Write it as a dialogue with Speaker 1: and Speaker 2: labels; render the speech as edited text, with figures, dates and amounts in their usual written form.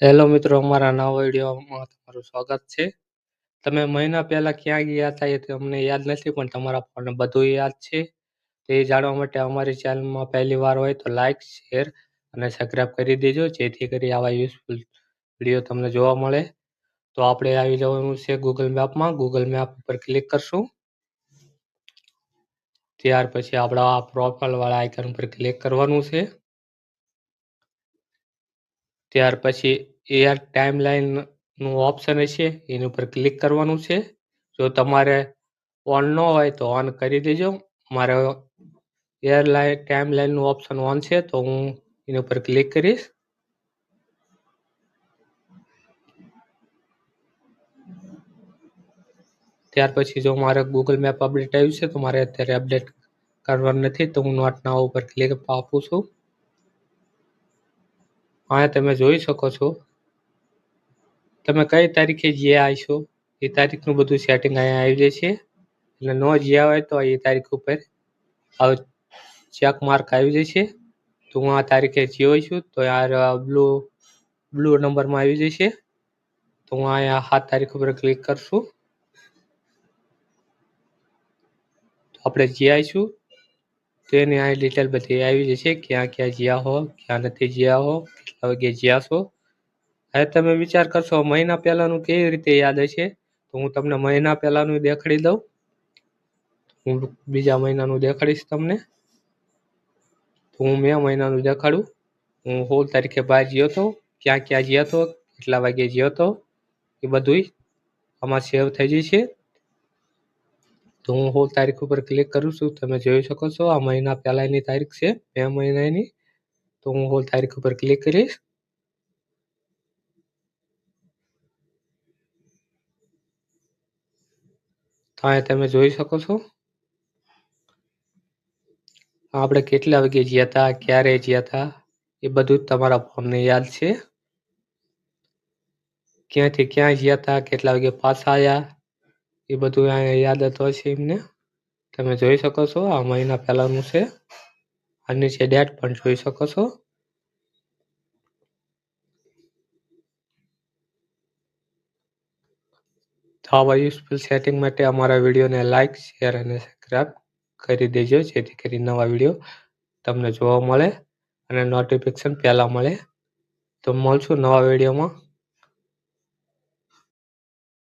Speaker 1: Hello મિત્રો, અમારા નવા વિડીયોમાં તમારું સ્વાગત છે. તમે મહિના પહેલા ક્યાં ગયા હતા એ તમને યાદ નથી, પણ તમારા ફોનને બધું યાદ છે. તે જાણવા માટે અમારી ચેનલમાં પહેલી વાર હોય તો લાઇક, શેર અને સબસ્ક્રાઈબ કરી દેજો, જેથી કરી આવા યુઝફુલ વિડીયો તમને જોવા મળે. તો આપણે આવી જવાનું છે ગૂગલ મેપમાં. ગૂગલ મેપ ઉપર ક્લિક કરશું. ત્યાર પછી આપણા પ્રોફાઇલવાળા આઇકન પર ક્લિક કરવાનું છે. ત્યાર પછી એઆર ટાઈમલાઈનનું ઓપ્શન હશે, એની ઉપર ક્લિક કરવાનું છે. જો તમારે ઓન ન હોય તો ઓન કરી દેજો. મારે ટાઈમલાઈનનું ઓપ્શન ઓન છે, તો હું એની ઉપર ક્લિક કરીશ. ત્યાર પછી જો મારે ગૂગલ મેપ અપડેટ આવ્યું છે, તો મારે અત્યારે અપડેટ કરવાનું નથી, તો હું નોટ નાઉ ઉપર ક્લિક આપું છું. અહીંયા તમે જોઈ શકો છો, તમે કઈ તારીખે જ્યાં આવશો એ તારીખનું બધું સેટિંગ અહીંયા આવી જશે. એટલે ન જ્યાં હોય તો એ તારીખ ઉપર ચેક માર્ક આવી જશે. તો હું આ તારીખે જ્યો છું, તો યાર બ્લુ નંબરમાં આવી જશે. તો હું અહીંયા 7 તારીખ ઉપર ક્લિક કરશું. તો આપણે જ્યાં આવીશું તો એની આ ડિટેલ બધી આવી જશે, ક્યાં ક્યાં જ્યાં હો, ક્યાં નથી જ્યાં હો, કેટલા વાગે જ્યાં છો. હવે તમે વિચાર કરશો મહિના પહેલાનું કેવી રીતે યાદ હશે, તો હું તમને મહિના પહેલાનું દેખાડી દઉં. હું બીજા મહિનાનું દેખાડીશ તમને. તો હું મે મહિનાનું દેખાડું. હું 16 તારીખે બહાર ગયો હતો, ક્યાં ક્યાં ગયો હતો, કેટલા વાગે ગયો હતો, એ બધું આમાં સેવ થઈ જશે. તો હું 16 તારીખ ઉપર ક્લિક કરું છું. તમે જોઈ શકો છો આ મહિના પહેલાની તારીખ છે, મે મહિનાની. તો હું 16 તારીખ ઉપર ક્લિક કરીશ. તો અહીંયા તમે જોઈ શકો છો આપણે કેટલા વાગે ગયા હતા, ક્યારે ગયા હતા, એ બધું તમારા ફોનને યાદ છે. ક્યાંથી ક્યાં ગયા હતા, કેટલા વાગે પાછા આવ્યા, એ બધું અહીંયા યાદ હતું હશે એમને. તમે જોઈ શકો છો આ મહિના પહેલાનું છે. આ નીચે ડેટ પણ જોઈ શકો છો. તો આવા યુઝફુલ સેટિંગ માટે અમારા વિડીયોને લાઇક, શેર અને સબસ્ક્રાઈબ કરી દેજો, જેથી કરી નવા વિડીયો તમને જોવા મળે અને નોટિફિકેશન પહેલાં મળે. તો મળશું નવા વિડીયોમાં.